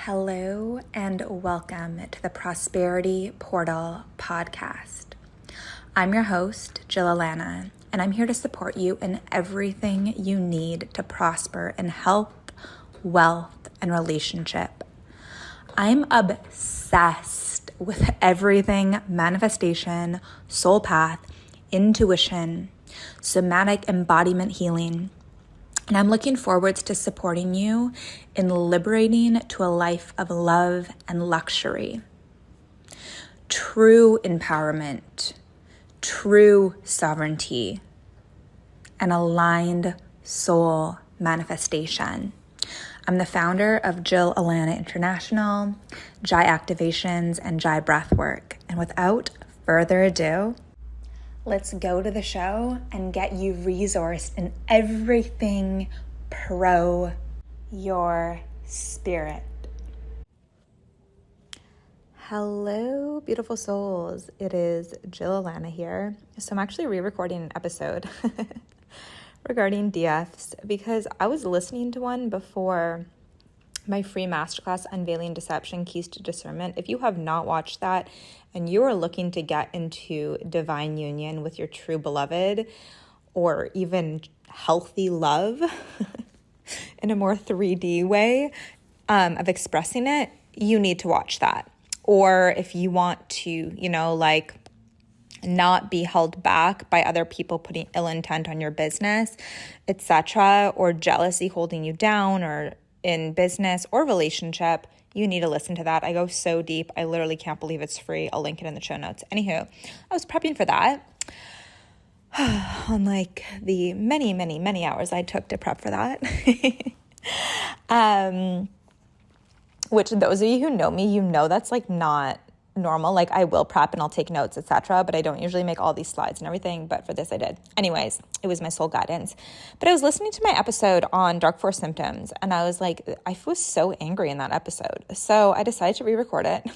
Hello and welcome to the Prosperity Portal podcast. I'm your host, Jill Alana, and I'm here to support you in everything you need to prosper in health, wealth, and relationship. I'm obsessed with everything manifestation, soul path, intuition, somatic embodiment healing. And I'm looking forward to supporting you in liberating to a life of love and luxury. True empowerment, true sovereignty, and aligned soul manifestation. I'm the founder of Jill Alana International, Jai Activations, and Jai Breathwork. And without further ado, let's go to the show and get you resourced in everything pro your spirit. Hello, beautiful souls. It is Jill Alana here. So I'm actually re-recording an episode regarding DFs because I was listening to one before my free masterclass, Unveiling Deception, Keys to Discernment. If you have not watched that and you are looking to get into divine union with your true beloved or even healthy love in a more 3D way of expressing it, you need to watch that. Or if you want to, not be held back by other people putting ill intent on your business, etc., or jealousy holding you down, or in business or relationship, you need to listen to that. I go so deep. I literally can't believe it's free. I'll link it in the show notes. Anywho, I was prepping for that on the many, many, many hours I took to prep for that. Which those of you who know me, that's not normal. I will prep and I'll take notes, etc., but I don't usually make all these slides and everything, but for this I did. Anyways, it was my soul guidance. But I was listening to my episode on dark force symptoms, and I was I was so angry in that episode. So I decided to re-record it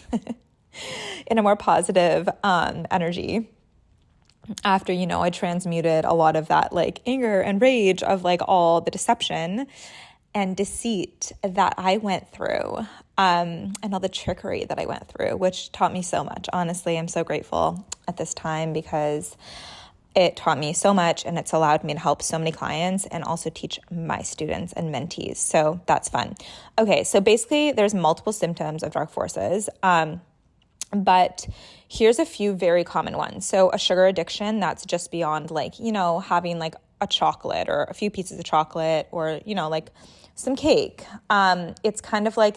in a more positive energy after, I transmuted a lot of that anger and rage of all the deception and deceit that I went through, and all the trickery that I went through, which taught me so much. Honestly, I'm so grateful at this time because it taught me so much and it's allowed me to help so many clients and also teach my students and mentees. So that's fun. Okay, so basically there's multiple symptoms of dark forces, but here's a few very common ones. So a sugar addiction, that's just beyond having a chocolate or a few pieces of chocolate or, some cake. It's kind of I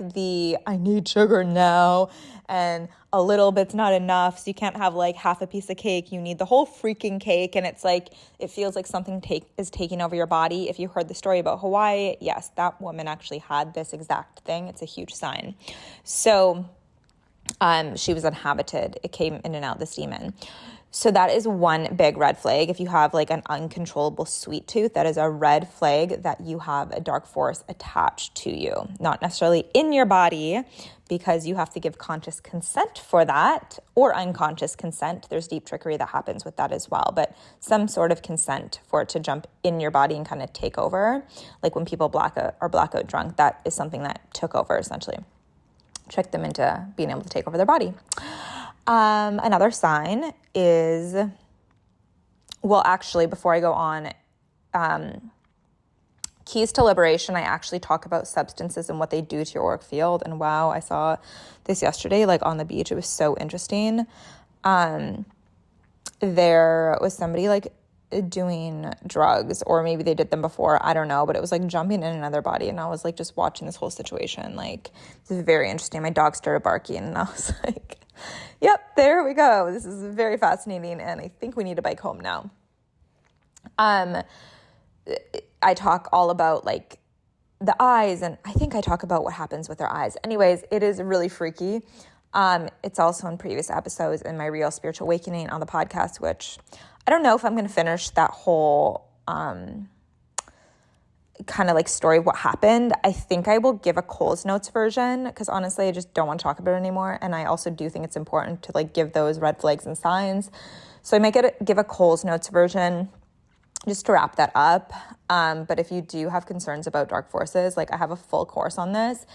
need sugar now and a little bit's not enough. So you can't have half a piece of cake. You need the whole freaking cake. And it's it feels like something is taking over your body. If you heard the story about Hawaii, yes, that woman actually had this exact thing. It's a huge sign. So she was uninhabited. It came in and out, this demon. So that is one big red flag. If you have an uncontrollable sweet tooth, that is a red flag that you have a dark force attached to you. Not necessarily in your body, because you have to give conscious consent for that, or unconscious consent. There's deep trickery that happens with that as well, but some sort of consent for it to jump in your body and kind of take over. Like when people blackout drunk, that is something that took over, essentially. Tricked them into being able to take over their body. Another sign is, actually, before I go on, keys to liberation, I actually talk about substances and what they do to your auric field. And wow, I saw this yesterday, on the beach. It was so interesting. There was somebody doing drugs, or maybe they did them before, I don't know, but it was jumping in another body, and I was just watching this whole situation. This is very interesting. My dog started barking, and I was yep, there we go. This is very fascinating, and I think we need to bike home now. I talk all about the eyes, and I think I talk about what happens with their eyes. Anyways, it is really freaky. It's also in previous episodes in my Real Spiritual Awakening on the podcast, which I don't know if I'm going to finish that whole kind of story of what happened. I think I will give a Coles Notes version, because honestly, I just don't want to talk about it anymore. And I also do think it's important to give those red flags and signs. So I might give a Coles Notes version just to wrap that up. But if you do have concerns about dark forces, I have a full course on this,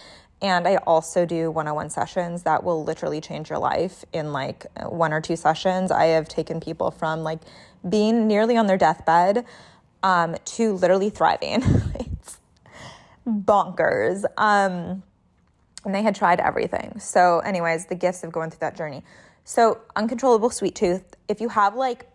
And I also do 101 sessions that will literally change your life in like 1 or 2 sessions. I have taken people from like being nearly on their deathbed to literally thriving. It's bonkers. And they had tried everything. So anyways, the gifts of going through that journey. So uncontrollable sweet tooth, if you have like,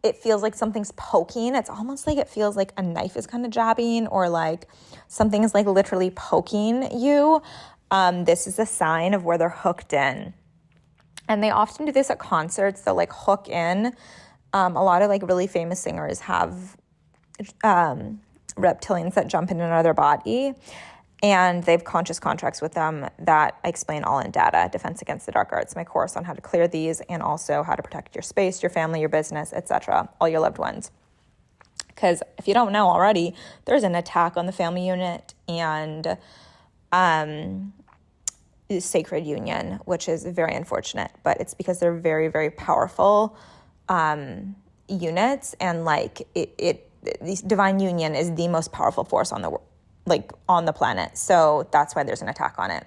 it feels like something's poking, it's almost like it feels like a knife is kind of jabbing, or like something is like literally poking you. This is a sign of where they're hooked in. And they often do this at concerts. They'll like hook in. A lot of like really famous singers have reptilians that jump in another body, and they have conscious contracts with them that I explain all in Data, Defense Against the Dark Arts, my course on how to clear these, and also how to protect your space, your family, your business, etc., all your loved ones. Because if you don't know already, there's an attack on the family unit and sacred union, which is very unfortunate, but it's because they're very, very powerful units, and like this divine union is the most powerful force on the planet. So that's why there's an attack on it.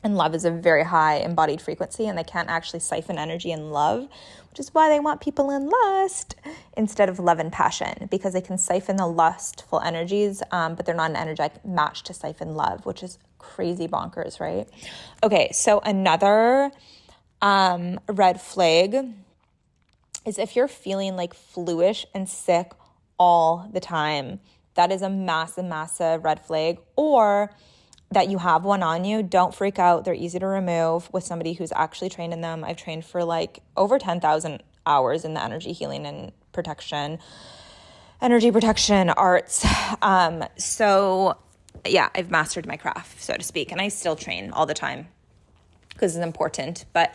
And love is a very high embodied frequency, and they can't actually siphon energy in love, which is why they want people in lust instead of love and passion, because they can siphon the lustful energies, but they're not an energetic match to siphon love, which is crazy bonkers, right? Okay, so another red flag is if you're feeling like fluish and sick all the time. That is a massive, massive red flag. Or that you have one on you. Don't freak out. They're easy to remove with somebody who's actually trained in them. I've trained for like over 10,000 hours in the energy healing and energy protection arts. So yeah, I've mastered my craft, so to speak. And I still train all the time because it's important. But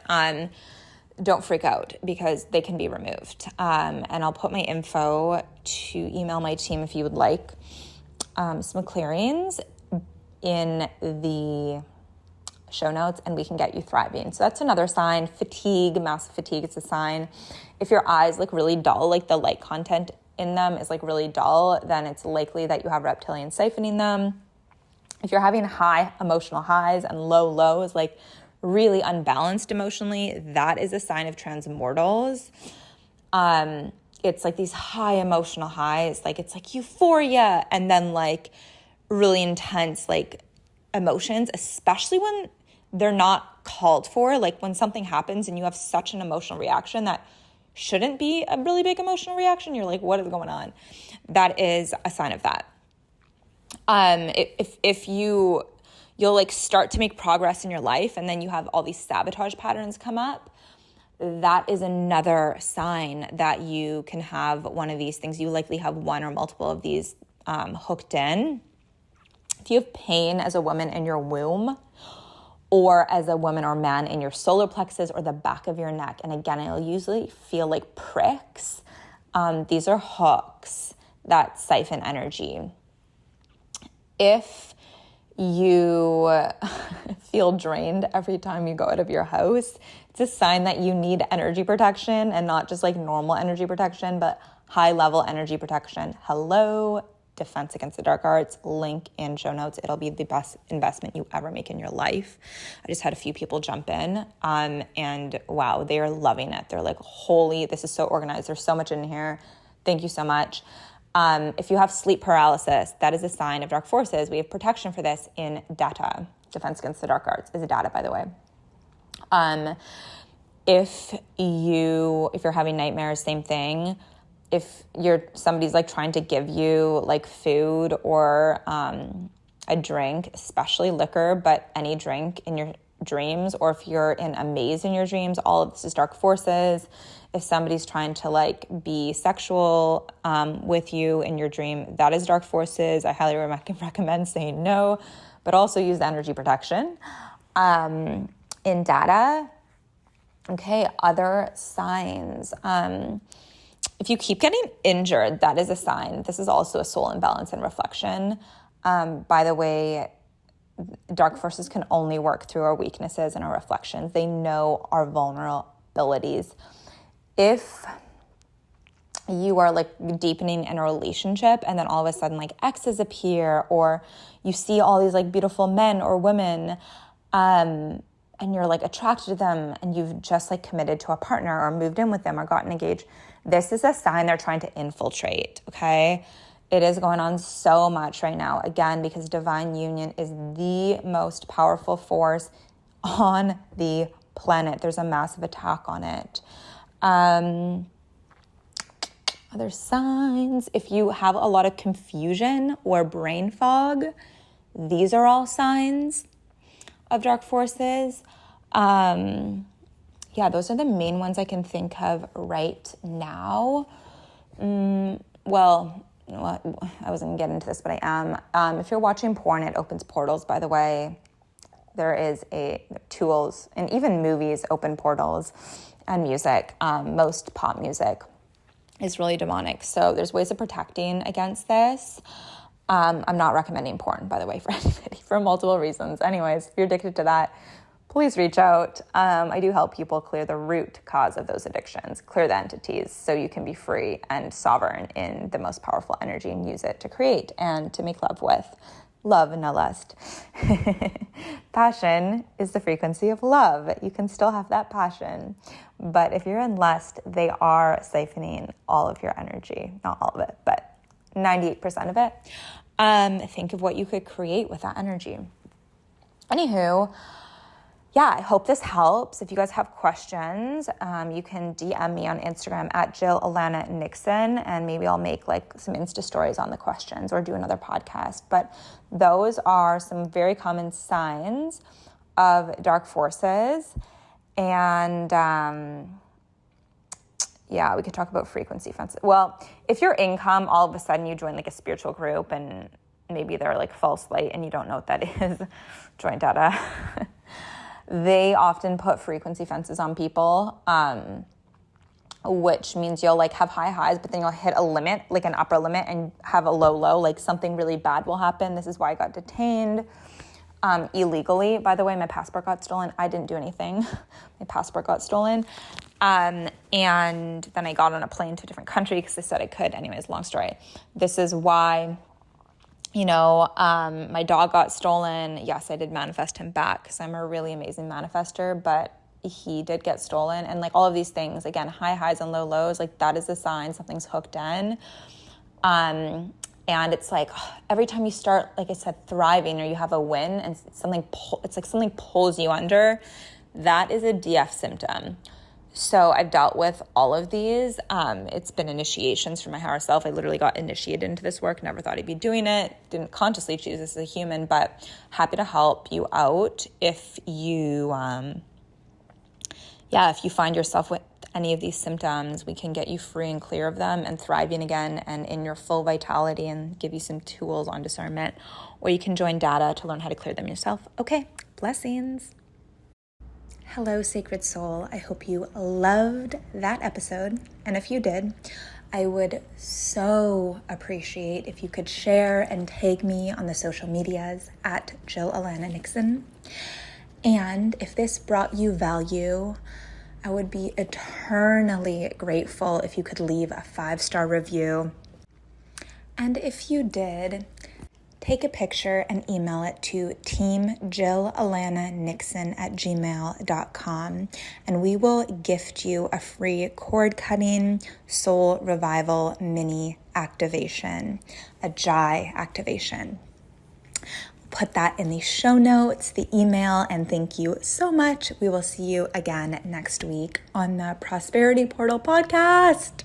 don't freak out because they can be removed. And I'll put my info to email my team if you would like some clearings in the show notes, and we can get you thriving. So that's another sign. Fatigue, massive fatigue, it's a sign. If your eyes look really dull, like the light content in them is like really dull, then it's likely that you have reptilians siphoning them. If you're having high emotional highs and low lows, like really unbalanced emotionally, that is a sign of transmortals. It's like these high emotional highs, like it's like euphoria, and then like really intense like emotions, especially when they're not called for. Like when something happens and you have such an emotional reaction that shouldn't be a really big emotional reaction, you're like, what is going on? That is a sign of that. If you'll like start to make progress in your life and then you have all these sabotage patterns come up, that is another sign that you can have one of these things. You likely have one or multiple of these hooked in. If you have pain as a woman in your womb, or as a woman or man in your solar plexus or the back of your neck, and again, it'll usually feel like pricks. These are hooks that siphon energy. If you feel drained every time you go out of your house, it's a sign that you need energy protection, and not just like normal energy protection, but high level energy protection. Hello, Defense Against the Dark Arts, link in show notes. It'll be the best investment you ever make in your life. I just had a few people jump in and wow, they are loving it. They're like, holy, this is so organized. There's so much in here. Thank you so much. If you have sleep paralysis, that is a sign of dark forces. We have protection for this in Data. Defense Against the Dark Arts is a Data, by the way. If you're having nightmares, same thing. If somebody's like trying to give you like food or a drink, especially liquor, but any drink in your dreams, or if you're in a maze in your dreams, all of this is dark forces. If somebody's trying to like be sexual with you in your dream, that is dark forces. I highly recommend saying no, but also use the energy protection. In Data, okay, other signs. If you keep getting injured, that is a sign. This is also a soul imbalance and reflection. By the way, dark forces can only work through our weaknesses and our reflections. They know our vulnerabilities. If you are like deepening in a relationship and then all of a sudden like exes appear, or you see all these like beautiful men or women, and you're like attracted to them and you've just like committed to a partner or moved in with them or gotten engaged, this is a sign they're trying to infiltrate, okay? It is going on so much right now, again, because divine union is the most powerful force on the planet. There's a massive attack on it. Other signs, if you have a lot of confusion or brain fog, these are all signs of dark forces. Yeah, those are the main ones I can think of right now. Well, I wasn't gonna get into this, but I am. If you're watching porn, it opens portals, by the way. There is tools, and even movies open portals, and music. Most pop music is really demonic. So there's ways of protecting against this. I'm not recommending porn, by the way, for anybody, for multiple reasons. Anyways, if you're addicted to that, please reach out. I do help people clear the root cause of those addictions, clear the entities, so you can be free and sovereign in the most powerful energy and use it to create and to make love with. Love and no lust. Passion is the frequency of love. You can still have that passion. But if you're in lust, they are siphoning all of your energy. Not all of it, but 98% of it. Think of what you could create with that energy. Anywho, yeah, I hope this helps. If you guys have questions, you can DM me on Instagram at Jill Alana Nixon, and maybe I'll make like some Insta stories on the questions or do another podcast. But those are some very common signs of dark forces. And yeah, we could talk about frequency fences. Well, if your income, all of a sudden you join like a spiritual group and maybe they're like false light and you don't know what that is, join data. They often put frequency fences on people, which means you'll like have high highs, but then you'll hit a limit, like an upper limit, and have a low low, like something really bad will happen. This is why I got detained illegally. By the way, my passport got stolen. I didn't do anything. My passport got stolen. And then I got on a plane to a different country because they said I could. Anyways, long story. This is why... my dog got stolen. Yes, I did manifest him back because I'm a really amazing manifester, but he did get stolen. And like all of these things, again, high highs and low lows, like that is a sign something's hooked in. And it's like every time you start, like I said, thriving or you have a win and it's like something pulls you under, that is a DF symptom. So I've dealt with all of these. It's been initiations for my higher self. I literally got initiated into this work. Never thought I'd be doing it. Didn't consciously choose this as a human, but happy to help you out if you, if you find yourself with any of these symptoms, we can get you free and clear of them and thriving again and in your full vitality and give you some tools on discernment, or you can join data to learn how to clear them yourself. Okay, blessings. Hello, sacred soul. I hope you loved that episode. And if you did, I would so appreciate if you could share and tag me on the social medias at Jill Alana Nixon. And if this brought you value, I would be eternally grateful if you could leave a 5-star review. And if you did, take a picture and email it to teamjillalananixon@gmail.com, and we will gift you a free cord cutting soul revival mini activation, a Jai activation. Put that in the show notes, the email, and thank you so much. We will see you again next week on the Prosperity Portal podcast.